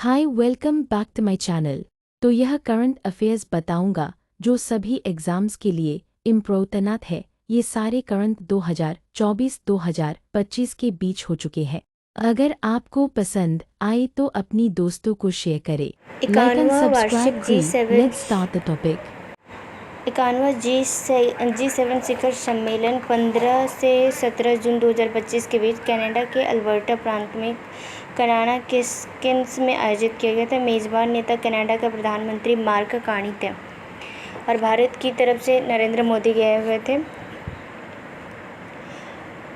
Hi welcome back to my channel. तो यह current affairs बताऊंगा जो सभी एग्जाम्स के लिए इम्पोर्टेंट है। ये सारे करंट 2024-2025 के बीच हो चुके हैं। अगर आपको पसंद आए तो अपनी दोस्तों को शेयर करें। लाइक एंड 51वां सब्सक्राइब वार्षिक करें। Let's start the topic. 51वां G7 शिखर सम्मेलन 15 से 17 जून 2025 के बीच कनाडा के अल्बर्टा प्रांत में कनानाकिस में आयोजित किया गया था। मेज़बान नेता कनाडा का प्रधानमंत्री मार्क कार्नी थे और भारत की तरफ से नरेंद्र मोदी गए हुए थे।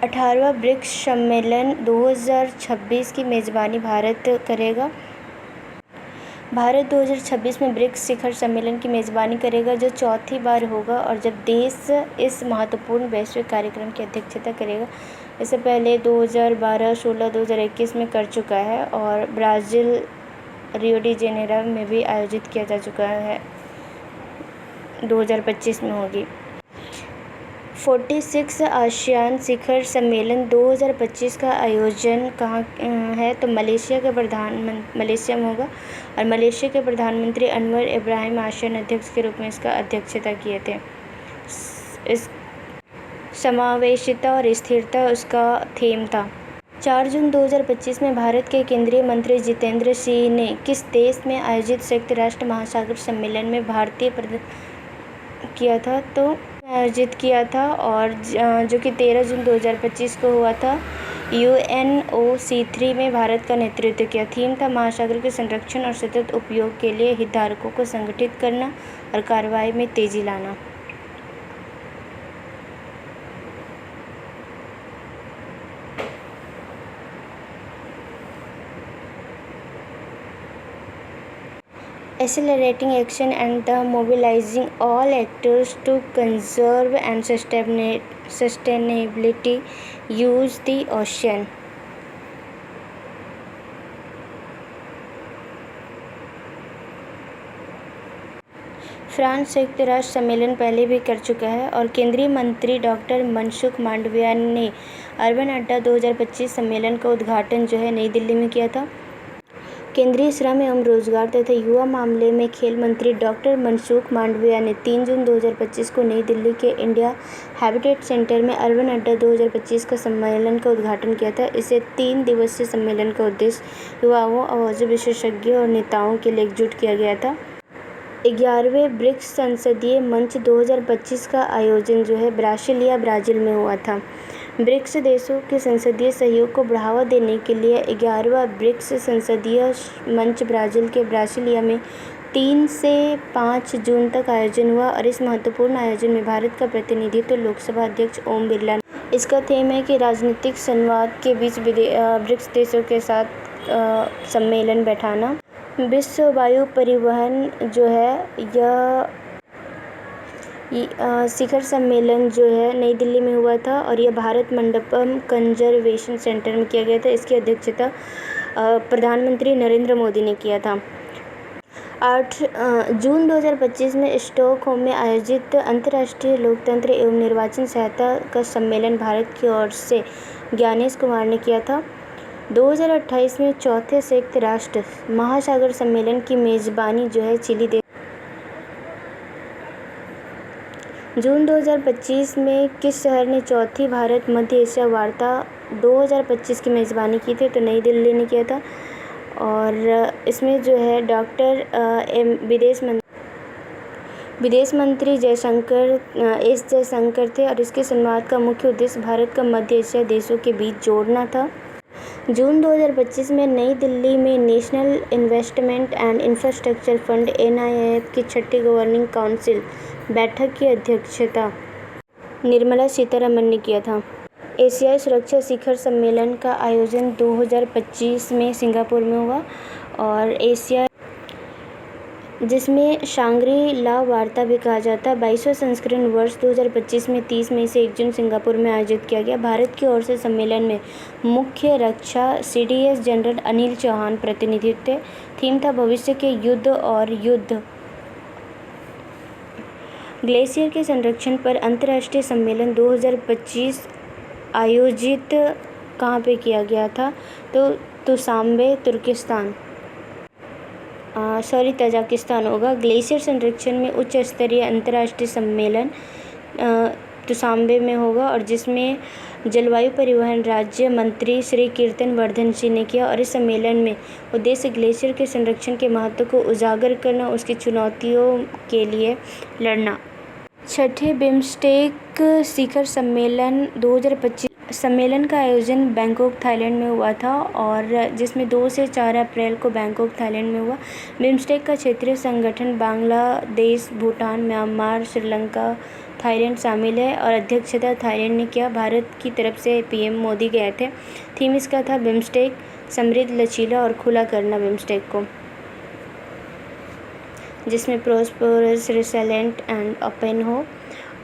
18वां ब्रिक्स सम्मेलन 2026 की मेज़बानी भारत करेगा। भारत 2026 में ब्रिक्स शिखर सम्मेलन की मेज़बानी करेगा, जो चौथी बार होगा और जब देश इस महत्वपूर्ण वैश्विक कार्यक्रम की अध्यक्षता करेगा। इससे पहले 2012, 16, 2021 में कर चुका है और ब्राज़ील रियो डी जेनेरो में भी आयोजित किया जा चुका है। 2025 में होगी। 46 आसियान शिखर सम्मेलन 2025 का आयोजन कहाँ है तो मलेशिया में होगा और मलेशिया के प्रधानमंत्री अनवर इब्राहिम आसियान अध्यक्ष के रूप में इसका अध्यक्षता किए थे। इस समावेशिता और स्थिरता उसका थीम था। 4 जून 2025 में भारत के केंद्रीय मंत्री जितेंद्र सिंह ने किस देश में आयोजित संयुक्त राष्ट्र महासागर सम्मेलन में आयोजित किया था और जो कि 13 जून 2025 को हुआ था। UNOC3 में भारत का नेतृत्व किया। थीम था महासागर के संरक्षण और सतत उपयोग के लिए हितधारकों को संगठित करना और कार्रवाई में तेजी लाना। Accelerating action and the mobilizing all actors to conserve and sustainability use the ocean. France संयुक्त राष्ट्र सम्मेलन पहले भी कर चुका है और केंद्रीय मंत्री डॉक्टर मनसुख मांडविया ने अर्बन अड्डा 2025 सम्मेलन का उद्घाटन जो है नई दिल्ली में किया था। केंद्रीय श्रम एवं रोजगार तथा युवा मामले में खेल मंत्री डॉक्टर मनसुख मांडविया ने 3 जून 2025 को नई दिल्ली के इंडिया हैबिटेट सेंटर में अर्बन अड्डा 2025 का सम्मेलन का उद्घाटन किया था। इसे 3 दिवसीय सम्मेलन का उद्देश्य युवाओं, आवाज़ों, विशेषज्ञों और नेताओं के लिए एकजुट किया गया था। 11वें ब्रिक्स संसदीय मंच 2025 का आयोजन जो है ब्राज़ील में हुआ था। ब्रिक्स देशों के संसदीय सहयोग को बढ़ावा देने के लिए 11वां ब्रिक्स संसदीय मंच ब्राज़ील के ब्रासिलिया में 3 से 5 जून तक आयोजन हुआ और इस महत्वपूर्ण आयोजन में भारत का प्रतिनिधित्व लोकसभा अध्यक्ष ओम बिरला ने। इसका थीम है कि राजनीतिक संवाद के बीच ब्रिक्स देशों के साथ सम्मेलन बैठाना। विश्व वायु परिवहन जो है यह शिखर सम्मेलन जो है नई दिल्ली में हुआ था और यह भारत मंडपम कंजर्वेशन सेंटर में किया गया था। इसकी अध्यक्षता प्रधानमंत्री नरेंद्र मोदी ने किया था। 8 जून 2025 में स्टॉकहोम में आयोजित अंतर्राष्ट्रीय लोकतंत्र एवं निर्वाचन सहायता का सम्मेलन भारत की ओर से ज्ञानेश कुमार ने किया था। 2028 में चौथे संयुक्त राष्ट्र महासागर सम्मेलन की मेज़बानी जो है चिली देश। जून 2025 में किस शहर ने चौथी भारत मध्य एशिया वार्ता 2025 की मेज़बानी की थी तो नई दिल्ली ने किया था और इसमें जो है विदेश मंत्री एस जयशंकर थे और इसके संवाद का मुख्य उद्देश्य भारत का मध्य एशिया देशों के बीच जोड़ना था। जून 2025 में नई दिल्ली में national investment and infrastructure fund NIIF की 6ठी गवर्निंग काउंसिल बैठक की अध्यक्षता निर्मला सीतारमण ने किया था। एशियाई सुरक्षा शिखर सम्मेलन का आयोजन 2025 में सिंगापुर में हुआ और एशिया जिसमें शांग्री ला वार्ता भी कहा जाता है 22वां संस्करण वर्ष 2025 में 30 मई से 1 जून सिंगापुर में आयोजित किया गया। भारत की ओर से सम्मेलन में मुख्य रक्षा CDS जनरल अनिल चौहान प्रतिनिधित्व थे। थीम था भविष्य के युद्ध और युद्ध। ग्लेशियर के संरक्षण पर अंतर्राष्ट्रीय सम्मेलन 2025 आयोजित कहाँ पे किया गया था तो दुशांबे तुर्किस्तान। तजाकिस्तान होगा। ग्लेशियर संरक्षण में उच्च स्तरीय अंतर्राष्ट्रीय सम्मेलन दुशांबे में होगा और जिसमें जलवायु परिवहन राज्य मंत्री श्री कीर्तन वर्धन सिंह ने किया। और इस सम्मेलन में उद्देश्य ग्लेशियर के संरक्षण के महत्व को उजागर करना, उसकी चुनौतियों के लिए लड़ना। छठे बिम्स्टेक शिखर सम्मेलन 2025 सम्मेलन का आयोजन बैंकॉक थाईलैंड में हुआ था और जिसमें 2 से 4 अप्रैल को बैंकॉक थाईलैंड में हुआ। बिम्स्टेक का क्षेत्रीय संगठन बांग्लादेश, भूटान, म्यांमार, श्रीलंका, थाईलैंड शामिल है और अध्यक्षता थाईलैंड ने किया। भारत की तरफ से पीएम मोदी गए थे। थीम इसका था बिम्स्टेक समृद्ध, लचीला और खुला करना बिम्स्टेक को, जिसमें प्रोस्पेरस, रिसिलेंट एंड ओपन हो।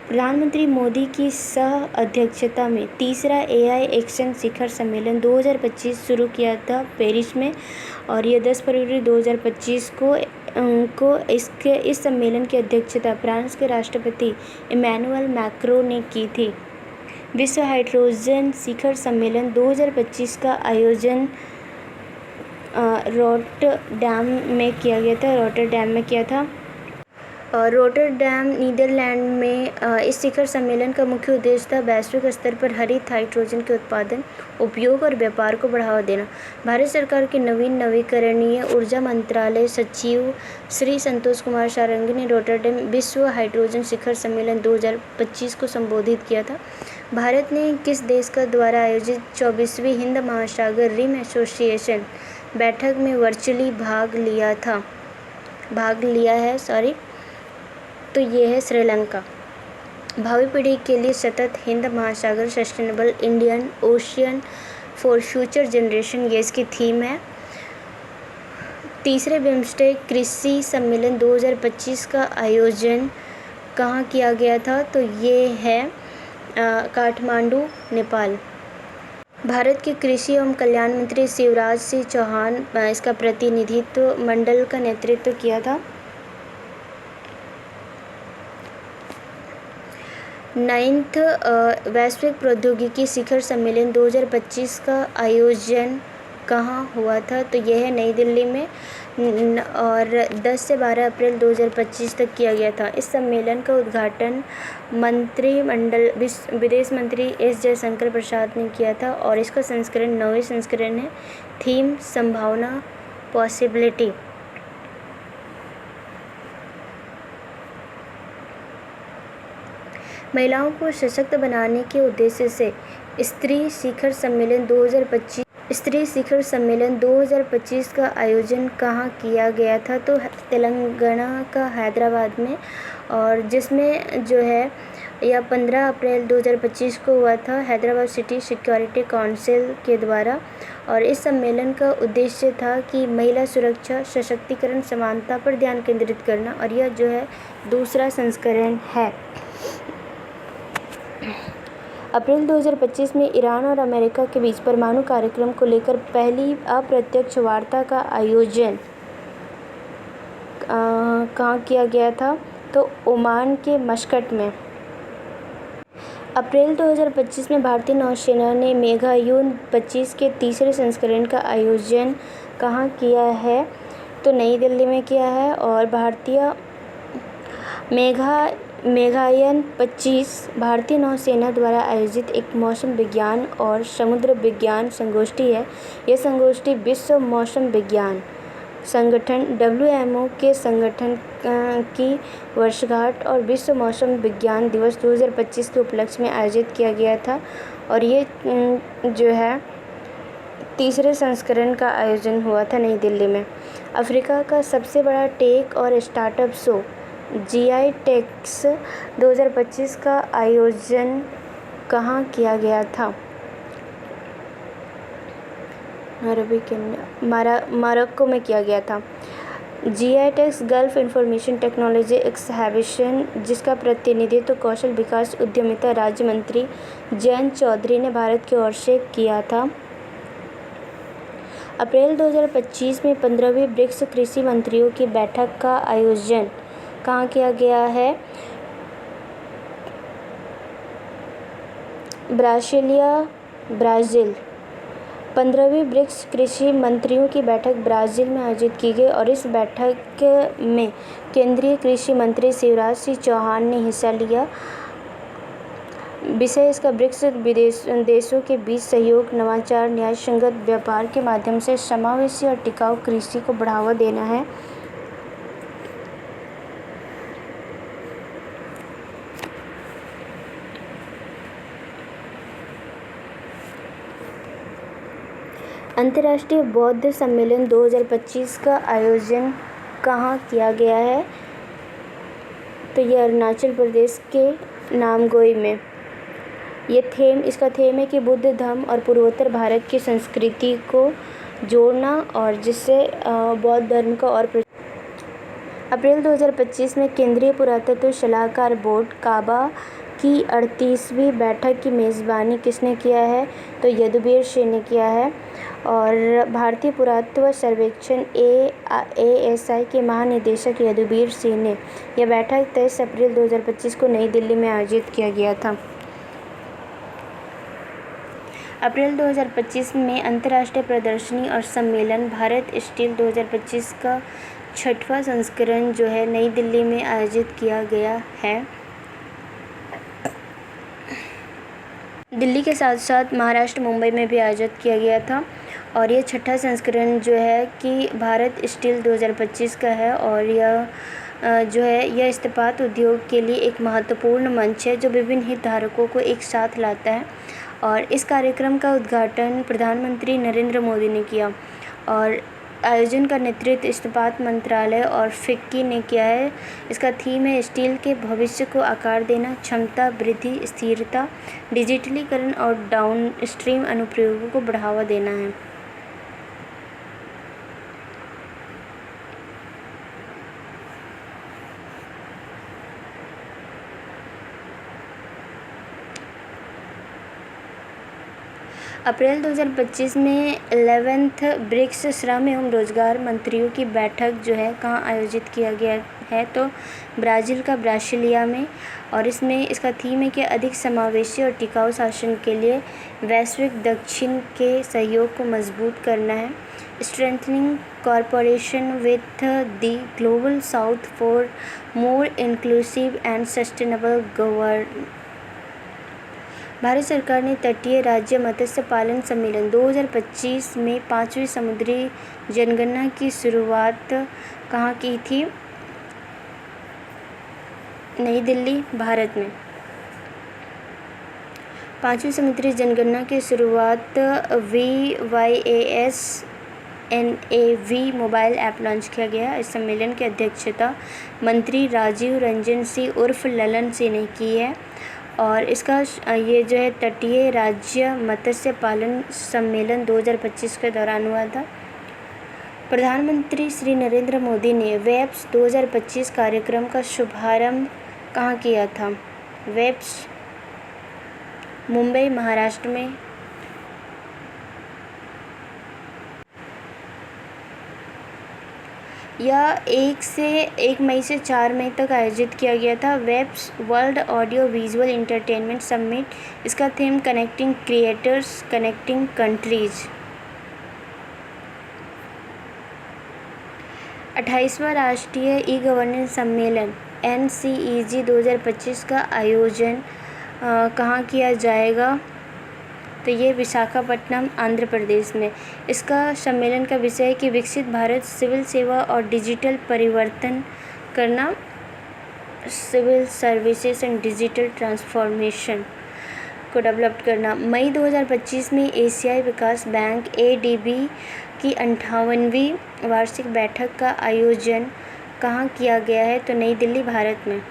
प्रधानमंत्री मोदी की सह अध्यक्षता में तीसरा एआई एक्शन शिखर सम्मेलन 2025 शुरू किया था पेरिस में और यह 10 फरवरी 2025 को इस सम्मेलन की अध्यक्षता फ्रांस के राष्ट्रपति इमैनुअल मैक्रों ने की थी। विश्व हाइड्रोजन शिखर सम्मेलन 2025 का आयोजन रोटरडैम में किया था। रोटरडैम नीदरलैंड में इस शिखर सम्मेलन का मुख्य उद्देश्य था वैश्विक स्तर पर हरित हाइड्रोजन के उत्पादन, उपयोग और व्यापार को बढ़ावा देना। भारत सरकार के नवीकरणीय ऊर्जा मंत्रालय सचिव श्री संतोष कुमार सारंगी ने रोटरडैम विश्व हाइड्रोजन शिखर सम्मेलन 2025 को संबोधित किया था। भारत ने किस देश का द्वारा आयोजित 24वीं हिंद महासागर रिम एसोसिएशन बैठक में वर्चुअली भाग लिया है तो ये है श्रीलंका। भावी पीढ़ी के लिए सतत हिंद महासागर, sustainable Indian ocean for future generation, ये इसकी थीम है। तीसरे बिम्स्टेक कृषि सम्मेलन 2025 का आयोजन कहाँ किया गया था तो ये है काठमांडू, नेपाल। भारत के कृषि एवं कल्याण मंत्री शिवराज सिंह चौहान इसका प्रतिनिधित्व मंडल का नेतृत्व किया था। 9th वैश्विक प्रौद्योगिकी शिखर सम्मेलन 2025 का आयोजन कहाँ हुआ था तो यह है नई दिल्ली में और 10 से 12 अप्रैल 2025 तक किया गया था। इस सम्मेलन का उद्घाटन मंत्रिमंडल विदेश मंत्री एस जयशंकर प्रसाद ने किया था और इसका संस्करण 9वें संस्करण है। थीम संभावना, पॉसिबिलिटी। महिलाओं को सशक्त बनाने के उद्देश्य से स्त्री शिखर सम्मेलन 2025 का आयोजन कहाँ किया गया था तो तेलंगाना का हैदराबाद में और जिसमें जो है यह 15 अप्रैल 2025 को हुआ था हैदराबाद सिटी सिक्योरिटी काउंसिल के द्वारा। और इस सम्मेलन का उद्देश्य था कि महिला सुरक्षा, सशक्तिकरण, समानता पर ध्यान केंद्रित करना और यह जो है दूसरा संस्करण है। अप्रैल 2025 में ईरान और अमेरिका के बीच परमाणु कार्यक्रम को लेकर पहली अप्रत्यक्ष वार्ता का आयोजन कहाँ किया गया था तो ओमान के मस्कट में। अप्रैल 2025 में भारतीय नौसेना ने मेघायुन 25 के तीसरे संस्करण का आयोजन कहाँ किया है तो नई दिल्ली में किया है और भारतीय मेघायन 25 भारतीय नौसेना द्वारा आयोजित एक मौसम विज्ञान और समुद्र विज्ञान संगोष्ठी है। यह संगोष्ठी विश्व मौसम विज्ञान संगठन WMO के संगठन की वर्षगांठ और विश्व मौसम विज्ञान दिवस 2025 के उपलक्ष्य में आयोजित किया गया था और ये जो है तीसरे संस्करण का आयोजन हुआ था नई दिल्ली में। अफ्रीका का सबसे बड़ा टेक और स्टार्टअप शो GITEX 2025 का आयोजन कहाँ किया गया था मोरक्को में किया गया था। GITEX gulf information technology exhibition जिसका प्रतिनिधित्व कौशल विकास उद्यमिता राज्य मंत्री जयंत चौधरी ने भारत की ओर से किया था। अप्रैल 2025 में 15वीं ब्रिक्स कृषि मंत्रियों की बैठक का आयोजन कहाँ किया गया है ब्राज़ील। 15वीं ब्रिक्स कृषि मंत्रियों की बैठक ब्राज़ील में आयोजित की गई और इस बैठक में केंद्रीय कृषि मंत्री शिवराज सिंह चौहान ने हिस्सा लिया। विषय इसका ब्रिक्स देशों के बीच सहयोग, नवाचार, न्यायसंगत व्यापार के माध्यम से समावेशी और टिकाऊ कृषि को बढ़ावा देना है। अंतर्राष्ट्रीय बौद्ध सम्मेलन 2025 का आयोजन कहाँ किया गया है? तो ये अरुणाचल प्रदेश के नामगोई में। इसका थीम है कि बुद्ध धर्म और पूर्वोत्तर भारत की संस्कृति को जोड़ना और जिससे बौद्ध धर्म का और अप्रैल 2025 में केंद्रीय पुरातत्व सलाहकार बोर्ड काबा की 38वीं बैठक की मेज़बानी किसने किया है? तो यदुवीर सिंह ने किया है। और भारतीय पुरातत्व सर्वेक्षण ASI के महानिदेशक यदुवीर सिंह ने यह बैठक 23 अप्रैल 2025 को नई दिल्ली में आयोजित किया गया था। अप्रैल 2025 में अंतर्राष्ट्रीय प्रदर्शनी और सम्मेलन भारत स्टील 2025 का 6वां संस्करण जो है नई दिल्ली में आयोजित किया गया है। दिल्ली के साथ साथ महाराष्ट्र मुंबई में भी आयोजित किया गया था और ये 6वां संस्करण जो है कि भारत स्टील 2025 का है और यह जो है यह इस्पात उद्योग के लिए एक महत्वपूर्ण मंच है जो विभिन्न हितधारकों को एक साथ लाता है। और इस कार्यक्रम का उद्घाटन प्रधानमंत्री नरेंद्र मोदी ने किया और आयोजन का नेतृत्व इस्पात मंत्रालय और फिक्की ने किया है। इसका थीम है स्टील के भविष्य को आकार देना, क्षमता वृद्धि, स्थिरता, डिजिटलीकरण और डाउनस्ट्रीम अनुप्रयोगों को बढ़ावा देना है। अप्रैल 2025 में 11th ब्रिक्स श्रम एवं रोजगार मंत्रियों की बैठक जो है कहाँ आयोजित किया गया है? तो ब्राज़ील का ब्रासिलिया में। और इसमें इसका थीम है कि अधिक समावेशी और टिकाऊ शासन के लिए वैश्विक दक्षिण के सहयोग को मजबूत करना है। Strengthening corporation with the global south for more inclusive and sustainable govern. Bharat सरकार ने तटीय राज्य मत्स्य पालन सम्मेलन 2025 में 5वीं समुद्री जनगणना की शुरुआत कहाँ की थी? नई दिल्ली, भारत में। 5वीं समुद्री जनगणना की शुरुआत VYAS NAV mobile app launch किया गया। इस सम्मेलन की अध्यक्षता मंत्री राजीव रंजन सिंह उर्फ ललन सिंह ने की है और इसका ये जो है तटीय राज्य मत्स्य पालन सम्मेलन 2025 के दौरान हुआ था। प्रधानमंत्री श्री नरेंद्र मोदी ने वेब्स 2025 कार्यक्रम का शुभारंभ कहाँ किया था? वेब्स मुंबई, महाराष्ट्र में। यह 1 मई से 4 मई तक आयोजित किया गया था। WAVES world audio visual entertainment summit. इसका theme connecting creators, connecting countries. 28वां राष्ट्रीय ई गवर्नेंस सम्मेलन NCEG 2025 का आयोजन कहाँ किया जाएगा? तो ये विशाखापट्टनम, आंध्र प्रदेश में। इसका सम्मेलन का विषय है कि विकसित भारत, सिविल सेवा और डिजिटल परिवर्तन करना, civil services and digital transformation को डेवलप करना। मई 2025 में एशियाई विकास बैंक ADB की 58वीं वार्षिक बैठक का आयोजन कहाँ किया गया है? तो नई दिल्ली, भारत में।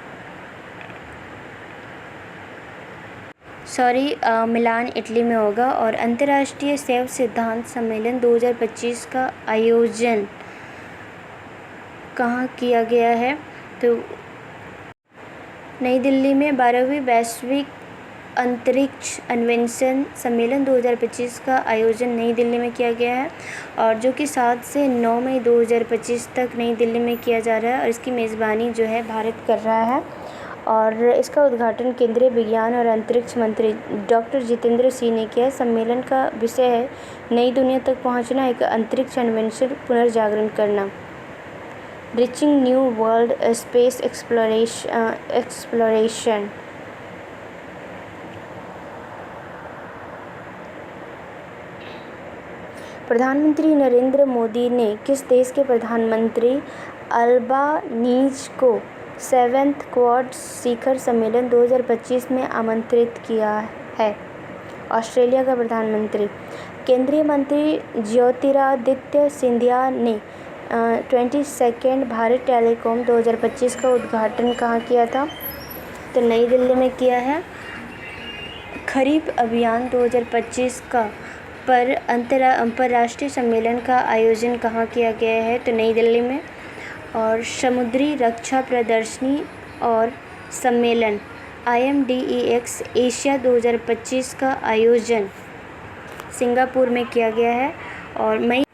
मिलान, इटली में होगा। और अंतर्राष्ट्रीय शैव सिद्धांत सम्मेलन 2025 का आयोजन कहाँ किया गया है? तो नई दिल्ली में। 12वीं वैश्विक अंतरिक्ष अन्वेषण सम्मेलन 2025 का आयोजन नई दिल्ली में किया गया है और जो कि 7 से 9 मई 2025 तक नई दिल्ली में किया जा रहा है और इसकी मेज़बानी जो है भारत कर रहा है। और इसका उद्घाटन केंद्रीय विज्ञान और अंतरिक्ष मंत्री डॉक्टर जितेंद्र सिंह ने किया। सम्मेलन का विषय है नई दुनिया तक पहुंचना, एक अंतरिक्ष अन्वेषण पुनर्जागरण करना, reaching new world space exploration. प्रधानमंत्री नरेंद्र मोदी ने किस देश के प्रधानमंत्री अल्बानीज को 7th क्वाड शिखर सम्मेलन 2025 में आमंत्रित किया है? ऑस्ट्रेलिया का प्रधानमंत्री। केंद्रीय मंत्री ज्योतिरादित्य सिंधिया ने 22nd भारत टेलीकॉम 2025 का उद्घाटन कहाँ किया था? तो नई दिल्ली में किया है। खरीफ अभियान 2025 का अंतर्राष्ट्रीय सम्मेलन का आयोजन कहाँ किया गया है? तो नई दिल्ली में। और समुद्री रक्षा प्रदर्शनी और सम्मेलन IMDEX एशिया 2025 का आयोजन सिंगापुर में किया गया है। और मई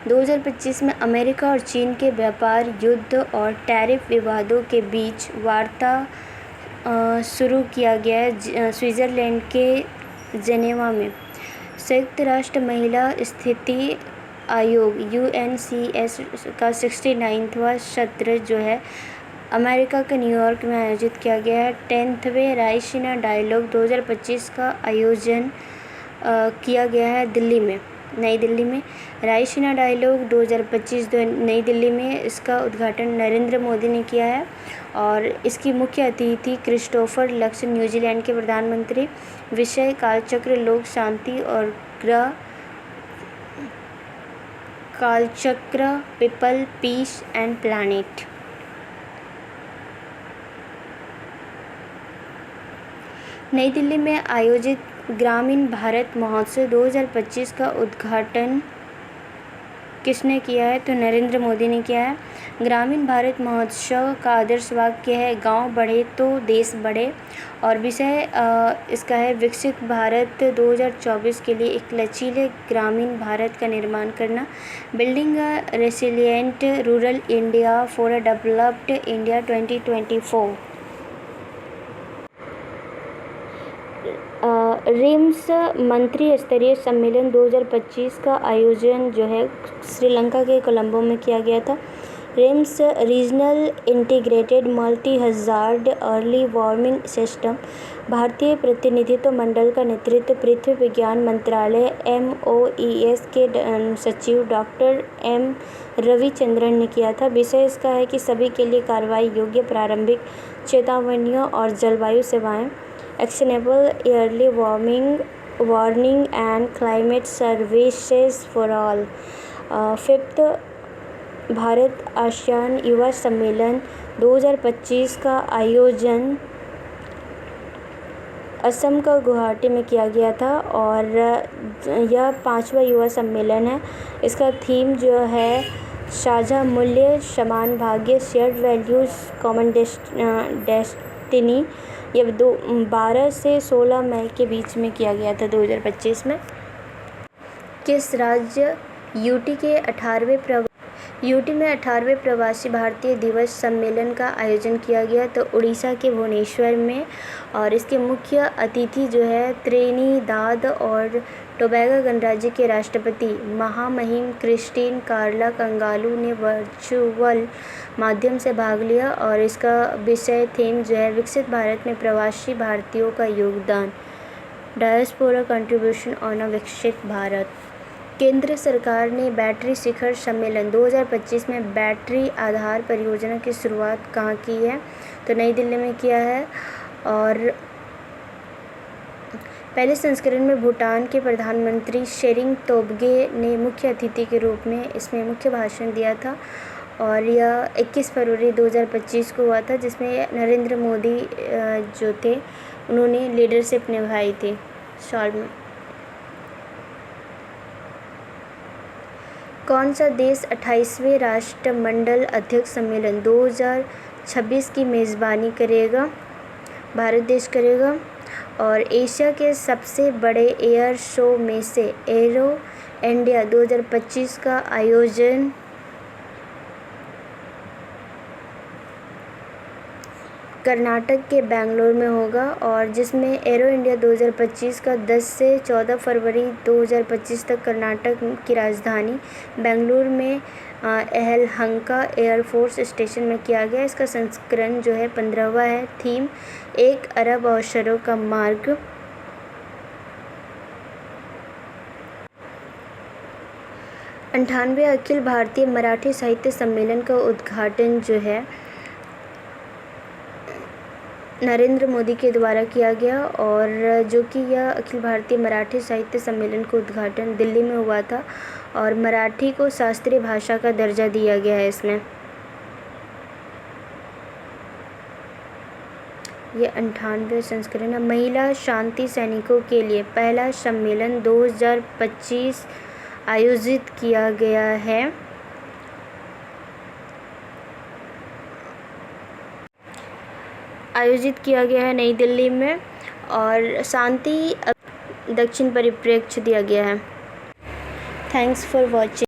2025 में अमेरिका और चीन के व्यापार युद्ध और टैरिफ विवादों के बीच वार्ता शुरू किया गया है स्विट्ज़रलैंड के जेनेवा में। संयुक्त राष्ट्र महिला स्थिति आयोग UNCS का 69वां सत्र जो है अमेरिका के न्यूयॉर्क में आयोजित किया गया है। 10वें रायसीना डायलॉग 2025 का आयोजन किया गया है दिल्ली में, नई दिल्ली में। रायसीना डायलॉग 2025 नई दिल्ली में, इसका उद्घाटन नरेंद्र मोदी ने किया है और इसकी मुख्य अतिथि क्रिस्टोफर लक्स, न्यूजीलैंड के प्रधानमंत्री। विषय कालचक्र, लोक शांति और ग्रह कालचक्र, पीपल, पीस एंड प्लैनेट। नई दिल्ली में आयोजित ग्रामीण भारत महोत्सव 2025 का उद्घाटन किसने किया है? तो नरेंद्र मोदी ने किया है। ग्रामीण भारत महोत्सव का आदर्श वाक्य है गांव बढ़े तो देश बढ़े और विषय इसका है विकसित भारत 2024 के लिए एक लचीले ग्रामीण भारत का निर्माण करना, building a resilient rural India for a developed India 2024। RIMES मंत्री स्तरीय सम्मेलन 2025 का आयोजन जो है श्रीलंका के कोलंबो में किया गया था। RIMS regional integrated multi hazard early warning system भारतीय प्रतिनिधित्व मंडल का नेतृत्व पृथ्वी विज्ञान मंत्रालय MOES के सचिव डॉक्टर M रविचंद्रन ने किया था। विषय इसका है कि सभी के लिए कार्रवाई योग्य प्रारंभिक चेतावनियों और जलवायु सेवाएं, actionable early warning and climate services for all। 5th Bharat ASEAN युवा सम्मेलन 2025 का आयोजन असम का गुवाहाटी में किया गया था और यह 5वां युवा सम्मेलन है। इसका थीम जो है साझा मूल्य, समान भाग्य, शेयर्ड वैल्यूज़, कॉमन डेस्टिनी। यह 12 से 16 मई के बीच में किया गया था 2025 में। किस राज्य यूटी में 18वें प्रवासी भारतीय दिवस सम्मेलन का आयोजन किया गया? तो उड़ीसा के भुवनेश्वर में। और इसके मुख्य अतिथि जो है त्रिनिदाद और टोबैगो गणराज्य के राष्ट्रपति महामहिम क्रिस्टीन कार्ला कंगालू ने वर्चुअल माध्यम से भाग लिया और इसका विषय थीम जो है विकसित भारत में प्रवासी भारतीयों का योगदान, डायस्पोरा कंट्रीब्यूशन ऑन अ विकसित भारत। केंद्र सरकार ने बैटरी शिखर सम्मेलन 2025 में बैटरी आधार परियोजना की शुरुआत कहाँ की है? तो नई दिल्ली में किया है। और पहले संस्करण में भूटान के प्रधानमंत्री शेरिंग तोब्गे ने मुख्य अतिथि के रूप में इसमें मुख्य भाषण दिया था और यह 21 फरवरी 2025 को हुआ था, जिसमें नरेंद्र मोदी जो थे उन्होंने लीडरशिप निभाई थी साल में। कौन सा देश 28वें राष्ट्रमंडल अध्यक्ष सम्मेलन 2026 की मेज़बानी करेगा? भारत देश करेगा। और एशिया के सबसे बड़े एयर शो में से एरो इंडिया 2025 का आयोजन कर्नाटक के बेंगलोर में होगा और जिसमें एरो इंडिया 2025 का 10 से 14 फरवरी 2025 तक कर्नाटक की राजधानी बेंगलुरु में यलहंका एयरफोर्स स्टेशन में किया गया। इसका संस्करण जो है 15वां है। थीम 1 अरब अवसरों का मार्ग। अंठानवे अखिल भारतीय मराठी साहित्य सम्मेलन का उद्घाटन जो है नरेंद्र मोदी के द्वारा किया गया और जो कि यह अखिल भारतीय मराठी साहित्य सम्मेलन का उद्घाटन दिल्ली में हुआ था और मराठी को शास्त्रीय भाषा का दर्जा दिया गया है इसमें। ये 98वें संस्करण है। महिला शांति सैनिकों के लिए पहला सम्मेलन 2025 आयोजित किया गया है। नई दिल्ली में और शांति दक्षिण परिप्रेक्ष्य दिया गया है। Thanks for watching.